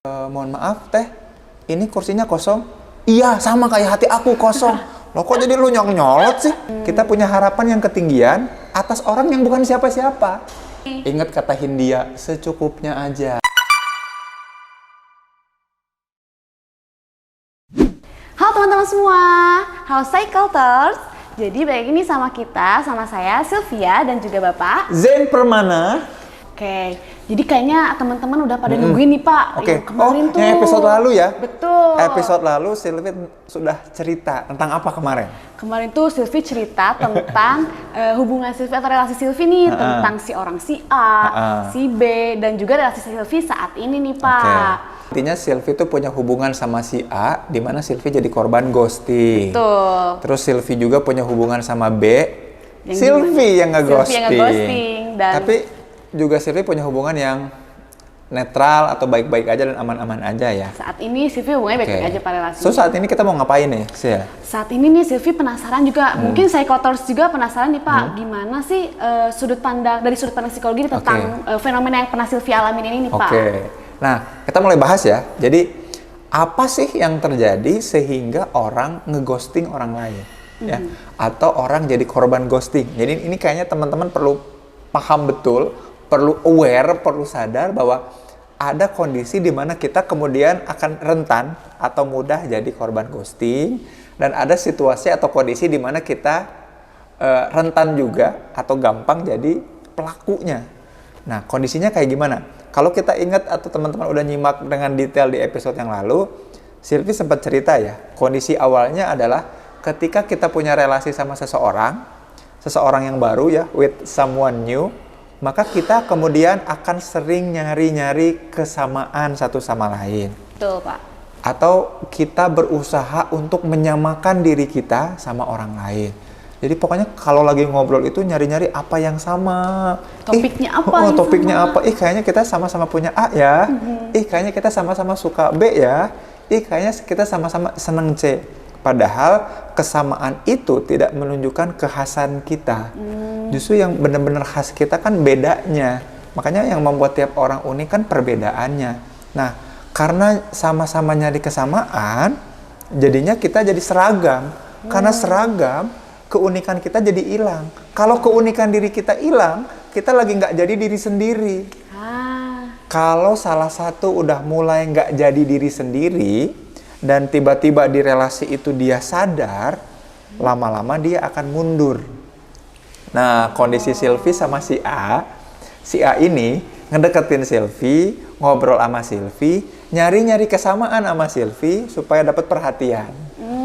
Mohon maaf teh, ini kursinya kosong. Iya, sama kayak hati aku kosong. Loh kok jadi lu nyolot sih? Kita punya harapan yang ketinggian atas orang yang bukan siapa-siapa. Ingat kata Hindia, secukupnya aja. Halo teman-teman semua, halo Cycleters. Jadi balik ini sama saya Sylvia dan juga Bapak Zen Permana. Oke, jadi kayaknya teman-teman udah pada nungguin nih Pak. Oke, Yang kemarin tuh. yang episode lalu ya? Betul. Episode lalu Sylvie sudah cerita tentang apa kemarin? Kemarin tuh Sylvie cerita tentang hubungan Sylvie atau relasi Sylvie nih, tentang si orang si A, si B, dan juga relasi Sylvie saat ini nih Pak. Intinya Sylvie tuh punya hubungan sama si A, di mana Sylvie jadi korban ghosting. Betul. Terus Sylvie juga punya hubungan sama B, Sylvie yang nge-ghosting. Dan tapi juga Sylvie punya hubungan yang netral atau baik-baik aja dan aman-aman aja ya. saat ini Sylvie hubungannya baik-baik aja pada relasi. So saat ini kita mau ngapain nih, Sil? Saat ini nih Sylvie penasaran juga, mungkin Cycleters juga penasaran nih Pak, gimana sih dari sudut pandang psikologi tentang fenomena yang pernah Sylvie alamin ini nih Pak. Nah, kita mulai bahas ya. Jadi, apa sih yang terjadi sehingga orang ngeghosting orang lain? Ya, atau orang jadi korban ghosting. Jadi ini kayaknya teman-teman perlu paham betul, perlu aware, perlu sadar bahwa ada kondisi di mana kita kemudian akan rentan atau mudah jadi korban ghosting, dan ada situasi atau kondisi di mana kita rentan juga atau gampang jadi pelakunya. Nah, kondisinya kayak gimana? Kalau kita ingat atau teman-teman udah nyimak dengan detail di episode yang lalu, Sylvie sempat cerita ya, kondisi awalnya adalah ketika kita punya relasi sama seseorang yang baru ya, with someone new, maka kita kemudian akan sering nyari-nyari kesamaan satu sama lain. Betul Pak. Atau kita berusaha untuk menyamakan diri kita sama orang lain. Jadi pokoknya kalau lagi ngobrol itu nyari-nyari apa yang sama. Topiknya apa? Topiknya apa? Kayaknya kita sama-sama punya A ya. Kayaknya kita sama-sama suka B ya. Kayaknya kita sama-sama seneng C. Padahal kesamaan itu tidak menunjukkan kekhasan kita. Justru yang benar-benar khas kita kan bedanya. Makanya yang membuat tiap orang unik kan perbedaannya. Nah, karena sama-sama nyari kesamaan, jadinya kita jadi seragam. Karena seragam, keunikan kita jadi hilang. Kalau keunikan diri kita hilang, kita lagi nggak jadi diri sendiri. Kalau salah satu udah mulai nggak jadi diri sendiri, dan tiba-tiba di relasi itu dia sadar, lama-lama dia akan mundur. Nah, kondisi Sylvie sama si A ini ngedeketin Sylvie, ngobrol sama Sylvie, nyari-nyari kesamaan sama Sylvie supaya dapat perhatian,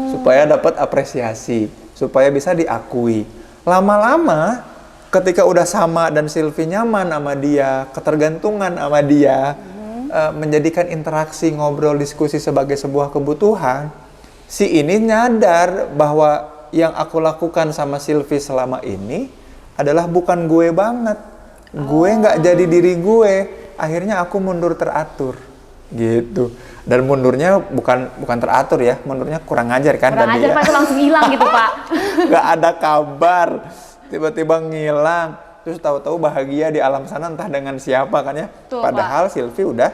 supaya dapat apresiasi, supaya bisa diakui. Lama-lama ketika udah sama dan Sylvie nyaman sama dia, ketergantungan sama dia, menjadikan interaksi, ngobrol, diskusi sebagai sebuah kebutuhan, si ini nyadar bahwa yang aku lakukan sama Sylvie selama ini adalah bukan gue banget. Gue nggak jadi diri gue. Akhirnya aku mundur teratur. Gitu. Dan mundurnya bukan teratur ya, mundurnya kurang ajar kan. Kurang ajar Pak, itu langsung hilang gitu Pak. Nggak ada kabar, tiba-tiba ngilang, terus tahu-tahu bahagia di alam sana entah dengan siapa kan ya. Tuh, padahal Pak, Sylvie udah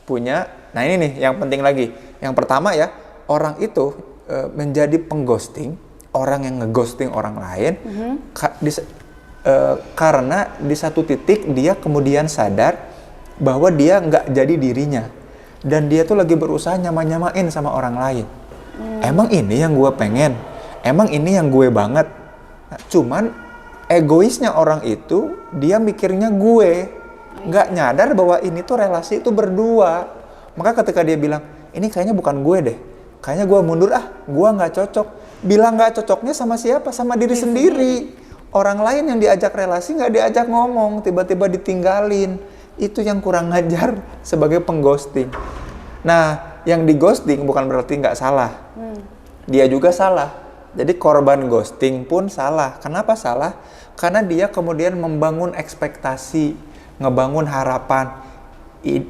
punya. Nah ini nih yang penting lagi. Yang pertama ya, orang itu menjadi pengghosting, orang yang ngeghosting orang lain, karena di satu titik dia kemudian sadar bahwa dia nggak jadi dirinya. Dan dia tuh lagi berusaha nyamain sama orang lain. Emang ini yang gue pengen? Emang ini yang gue banget? Nah, cuman egoisnya orang itu, dia mikirnya gue. Nggak nyadar bahwa ini tuh relasi itu berdua. Maka ketika dia bilang, ini kayaknya bukan gue deh. Kayaknya gue mundur, gue nggak cocok. Bilang nggak cocoknya sama siapa? Sama diri sendiri. Orang lain yang diajak relasi nggak diajak ngomong, tiba-tiba ditinggalin. Itu yang kurang ngajar sebagai pengghosting. Nah, yang di ghosting bukan berarti nggak salah. Dia juga salah. Jadi korban ghosting pun salah. Kenapa salah? Karena dia kemudian membangun ekspektasi, ngebangun harapan.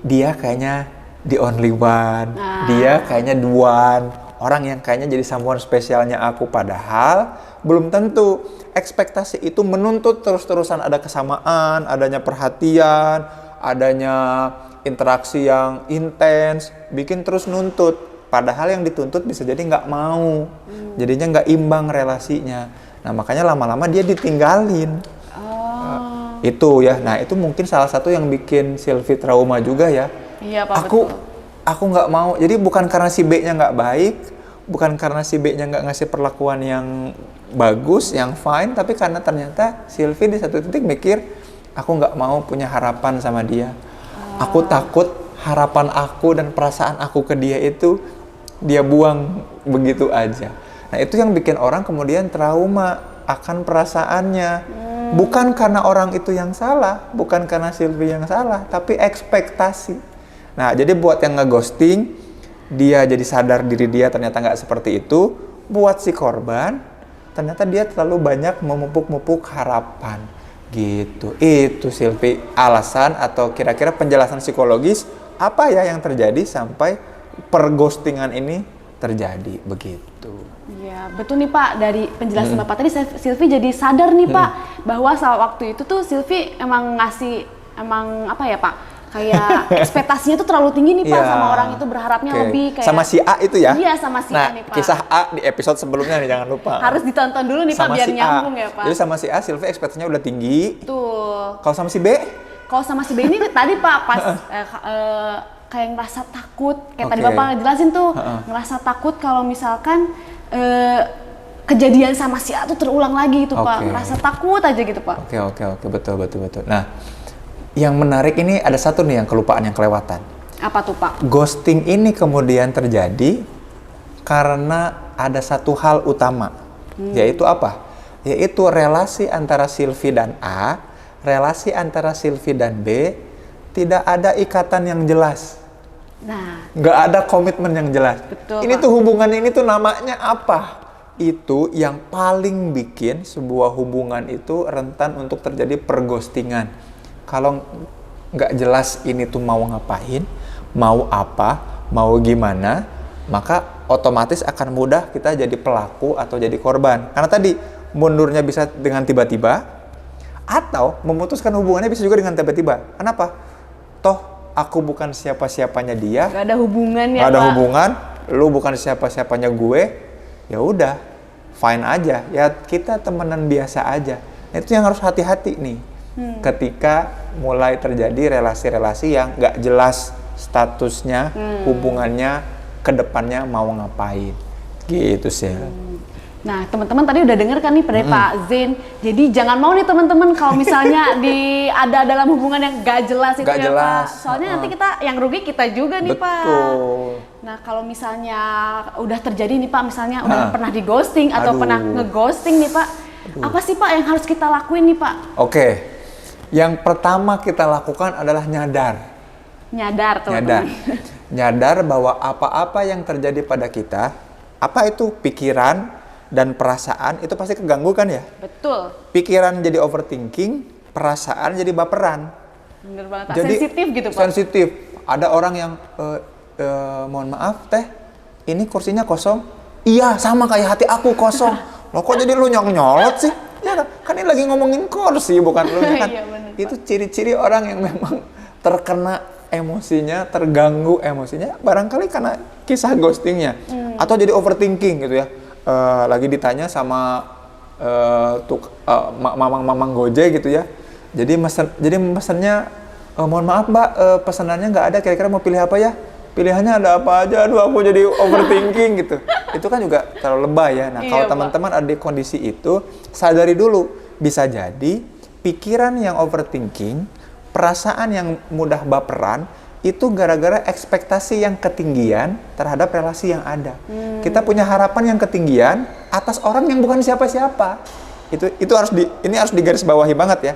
Dia kayaknya the only one. Dia kayaknya the one. Orang yang kayaknya jadi someone spesialnya aku. Padahal belum tentu. Ekspektasi itu menuntut terus-terusan ada kesamaan, adanya perhatian, adanya interaksi yang intens, bikin terus nuntut. Padahal yang dituntut bisa jadi nggak mau, jadinya nggak imbang relasinya. Nah makanya lama-lama dia ditinggalin. Itu ya, nah itu mungkin salah satu yang bikin Sylvie trauma juga ya. Iya Pak, Aku nggak mau, jadi bukan karena si B-nya nggak baik, bukan karena si B-nya nggak ngasih perlakuan yang bagus, yang fine, tapi karena ternyata Sylvie di satu titik mikir, aku nggak mau punya harapan sama dia. Aku takut harapan aku dan perasaan aku ke dia itu dia buang begitu aja. Nah itu yang bikin orang kemudian trauma akan perasaannya. Bukan karena orang itu yang salah, bukan karena Sylvie yang salah, tapi ekspektasi. Nah jadi buat yang ngeghosting, dia jadi sadar diri dia ternyata nggak seperti itu. Buat si korban, ternyata dia terlalu banyak memupuk-mupuk harapan. Gitu. Itu Sylvie alasan atau kira-kira penjelasan psikologis apa ya yang terjadi sampai perghostingan ini terjadi begitu. Iya, betul nih Pak. Dari penjelasan Bapak tadi, Sylvie jadi sadar nih Pak, bahwa saat waktu itu tuh Sylvie emang ngasih, apa ya Pak, kayak ekspektasinya tuh terlalu tinggi nih Pak, sama orang itu berharapnya lebih kayak... Sama si A itu ya? Iya, sama si A nih Pak. Kisah A di episode sebelumnya nih, jangan lupa. Harus ditonton dulu nih Pak, biar si nyambung A. ya Pak. Jadi sama si A, Sylvie ekspektasinya udah tinggi. Tuh. Kalau sama si B? Kalau sama si B ini tadi Pak, pas kayak ngerasa takut, kayak tadi Bapak ngejelasin tuh, ngerasa takut kalau misalkan kejadian sama si A tuh terulang lagi gitu Pak, ngerasa takut aja gitu Pak. Oke, betul. Nah, yang menarik ini ada satu nih yang kelupaan, yang kelewatan. Apa tuh Pak? Ghosting ini kemudian terjadi karena ada satu hal utama, yaitu apa? Yaitu relasi antara Sylvie dan A, relasi antara Sylvie dan B, tidak ada ikatan yang jelas. Nah, nggak ada komitmen yang jelas. Betul, ini Pak. tuh hubungan ini tuh namanya apa? Itu yang paling bikin sebuah hubungan itu rentan untuk terjadi perghostingan. Kalau nggak jelas ini tuh mau ngapain, mau apa, mau gimana, maka otomatis akan mudah kita jadi pelaku atau jadi korban. Karena tadi mundurnya bisa dengan tiba-tiba, atau memutuskan hubungannya bisa juga dengan tiba-tiba. Kenapa? Toh aku bukan siapa-siapanya dia. Gak ada hubungan ya, Gak ada Pak. hubungan, lu bukan siapa-siapanya gue. Ya udah, fine aja. Ya kita temenan biasa aja. Itu yang harus hati-hati nih. Ketika mulai terjadi relasi-relasi yang gak jelas statusnya, hubungannya, kedepannya mau ngapain. Gitu sih. Nah, teman-teman tadi udah denger kan nih dari Pak Zain. Jadi jangan mau nih teman-teman kalau misalnya ada dalam hubungan yang gak jelas itu Gak ya jelas. Pak. Soalnya nanti yang rugi kita juga nih Pak. Betul. Nah, kalau misalnya udah terjadi nih Pak, misalnya udah pernah di ghosting atau pernah ngeghosting nih Pak. Apa sih Pak yang harus kita lakuin nih Pak? Oke. Yang pertama kita lakukan adalah nyadar. Nyadar teman-teman. Nyadar bahwa apa-apa yang terjadi pada kita, apa itu pikiran dan perasaan itu pasti keganggu kan ya? Betul. Pikiran jadi overthinking, perasaan jadi baperan. Bener banget. Jadi, sensitif gitu Pak. Sensitif. Ada orang yang mohon maaf teh, ini kursinya kosong. Iya, sama kayak hati aku kosong. Loh kok jadi lu nyolot sih? Ya kan ini lagi ngomongin kursi bukan lu kan. Iya, bener, itu ciri-ciri orang yang memang terkena emosinya, terganggu emosinya, barangkali karena kisah ghostingnya. Atau jadi overthinking gitu ya. Lagi ditanya sama mamang-mamang Gojek gitu ya. Jadi mesennya, mohon maaf Mbak, pesanannya nggak ada, kira-kira mau pilih apa ya? Pilihannya ada apa aja, aduh aku jadi overthinking gitu. Itu kan juga terlalu lebay ya. Nah, kalau teman-teman ada di kondisi itu, sadari dulu. Bisa jadi pikiran yang overthinking, perasaan yang mudah baperan, itu gara-gara ekspektasi yang ketinggian terhadap relasi yang ada. Kita punya harapan yang ketinggian atas orang yang bukan siapa-siapa. Itu harus digarisbawahi banget ya.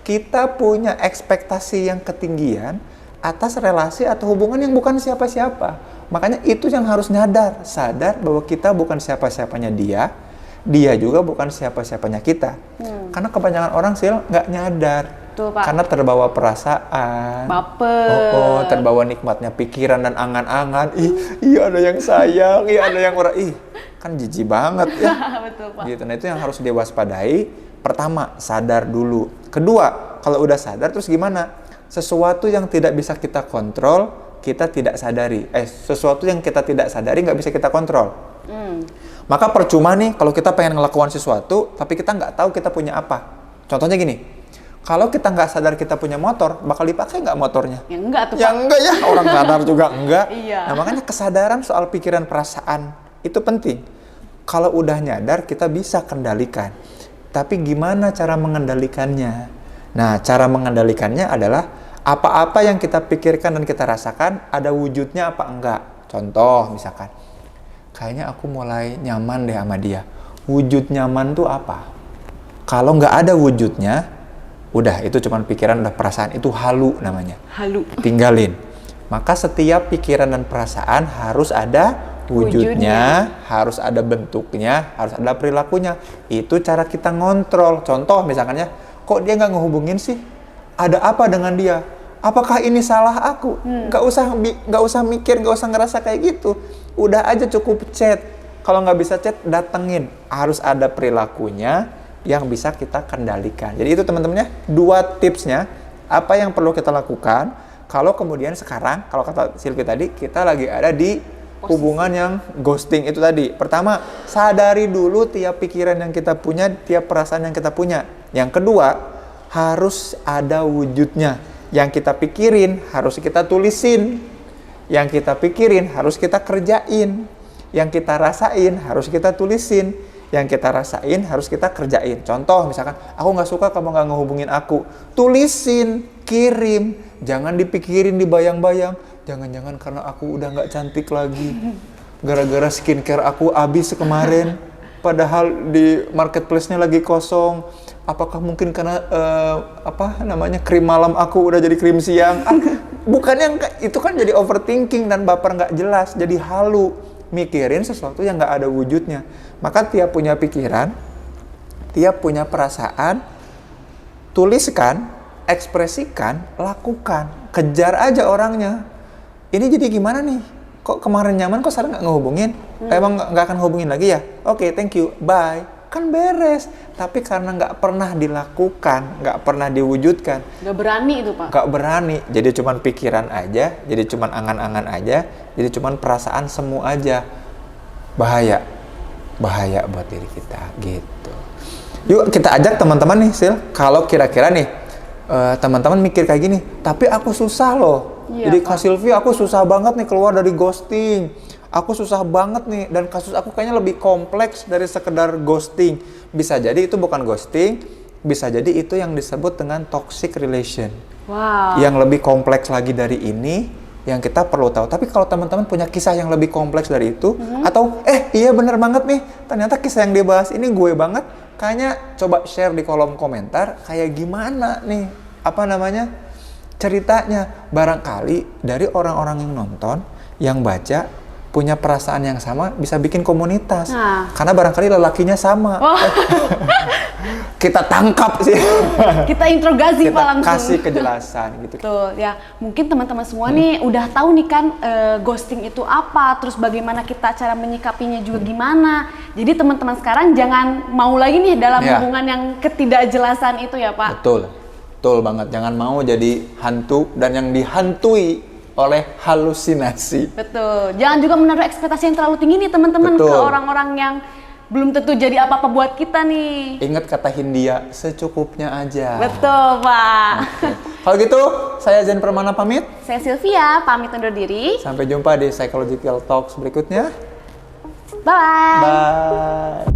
Kita punya ekspektasi yang ketinggian atas relasi atau hubungan yang bukan siapa-siapa. Makanya itu yang harus sadar bahwa kita bukan siapa-siapanya dia juga bukan siapa-siapanya kita. Karena kebanyakan orang nggak nyadar. Betul, Pak. Karena terbawa perasaan, baper, terbawa nikmatnya pikiran dan angan-angan. Iya ada yang sayang, iya ada yang kan jijik banget ya. Betul, Pak. Gitu. Nah itu yang harus diwaspadai. Pertama, sadar dulu. Kedua, kalau udah sadar terus gimana? sesuatu yang tidak bisa kita kontrol, kita tidak sadari. Sesuatu yang kita tidak sadari nggak bisa kita kontrol. Maka percuma nih kalau kita pengen ngelakukan sesuatu, tapi kita nggak tahu kita punya apa. Contohnya gini, kalau kita nggak sadar kita punya motor, bakal dipakai nggak motornya? Ya enggak tuh, Ya Pak. enggak ya, orang sadar juga enggak. Iya. Nah makanya kesadaran soal pikiran perasaan itu penting. Kalau udah nyadar, kita bisa kendalikan. Tapi gimana cara mengendalikannya? Nah, cara mengendalikannya adalah apa-apa yang kita pikirkan dan kita rasakan, ada wujudnya apa enggak. Contoh misalkan, kayaknya aku mulai nyaman deh sama dia. Wujud nyaman tuh apa? Kalau nggak ada wujudnya, udah itu cuma pikiran, udah perasaan, itu halu namanya. Halu. Tinggalin. Maka setiap pikiran dan perasaan harus ada wujudnya, harus ada bentuknya, harus ada perilakunya. Itu cara kita ngontrol. Contoh misalkan ya, kok dia nggak ngehubungin sih? Ada apa dengan dia? Apakah ini salah aku? Nggak usah mikir, nggak usah ngerasa kayak gitu. Udah aja cukup chat. Kalau nggak bisa chat, datengin. Harus ada perilakunya yang bisa kita kendalikan. Jadi itu teman-temannya, 2 tipsnya. Apa yang perlu kita lakukan kalau kemudian sekarang, kalau kata Sylvie tadi, kita lagi ada di hubungan yang ghosting itu tadi. Pertama, sadari dulu tiap pikiran yang kita punya, tiap perasaan yang kita punya. Yang kedua, harus ada wujudnya. Yang kita pikirin harus kita tulisin. Yang kita pikirin harus kita kerjain. Yang kita rasain harus kita tulisin. Yang kita rasain harus kita kerjain. Contoh misalkan, aku nggak suka kamu nggak ngehubungin aku. Tulisin, kirim. Jangan dipikirin, dibayang-bayang. Jangan-jangan karena aku udah nggak cantik lagi. Gara-gara skincare aku habis kemarin. Padahal di marketplace-nya lagi kosong. Apakah mungkin karena krim malam aku udah jadi krim siang? Bukan yang itu kan jadi overthinking dan baper nggak jelas. Jadi halu. Mikirin sesuatu yang nggak ada wujudnya. Maka tiap punya pikiran, tiap punya perasaan, tuliskan, ekspresikan, lakukan. Kejar aja orangnya. Ini jadi gimana nih? Kok kemarin nyaman, kok sekarang nggak ngehubungin? Emang nggak akan hubungin lagi ya? Oke, thank you, bye. Kan beres. Tapi karena nggak pernah dilakukan, nggak pernah diwujudkan. Nggak berani itu, Pak. Nggak berani. Jadi cuman pikiran aja, jadi cuman angan-angan aja, jadi cuman perasaan semu aja. Bahaya. Bahaya buat diri kita, gitu. Yuk kita ajak teman-teman nih, Sil. Kalau kira-kira nih, teman-teman mikir kayak gini, tapi aku susah loh. Iya, Jadi Pak. Kak Sylvie, aku susah banget nih keluar dari ghosting. Aku susah banget nih, dan kasus aku kayaknya lebih kompleks dari sekedar ghosting. Bisa jadi itu bukan ghosting, bisa jadi itu yang disebut dengan toxic relation. Wow. Yang lebih kompleks lagi dari ini, yang kita perlu tahu. Tapi kalau teman-teman punya kisah yang lebih kompleks dari itu, atau iya bener banget nih, ternyata kisah yang dibahas ini gue banget, kayaknya coba share di kolom komentar, kayak gimana nih, ceritanya. Barangkali dari orang-orang yang nonton, yang baca, punya perasaan yang sama, bisa bikin komunitas. Nah. Karena barangkali lelakinya sama. Oh. Kita tangkap sih. Kita interogasi, Pak, Kita langsung. kasih kejelasan gitu. Betul, ya mungkin teman-teman semua nih udah tahu nih kan ghosting itu apa, terus bagaimana kita cara menyikapinya juga gimana. Jadi teman-teman sekarang jangan mau lagi nih dalam Ya. hubungan yang ketidakjelasan itu ya, Pak. Betul, betul banget. Jangan mau jadi hantu dan yang dihantui oleh halusinasi. Betul, jangan juga menaruh ekspektasi yang terlalu tinggi nih teman-teman ke Betul. orang-orang yang belum tentu jadi apa-apa buat kita nih. Ingat kata Hindia, secukupnya aja. Betul, Pak. Kalau gitu, saya Zen Permana pamit. Saya Sylvia, pamit undur diri. Sampai jumpa di Psychological Talks berikutnya. Bye. Bye.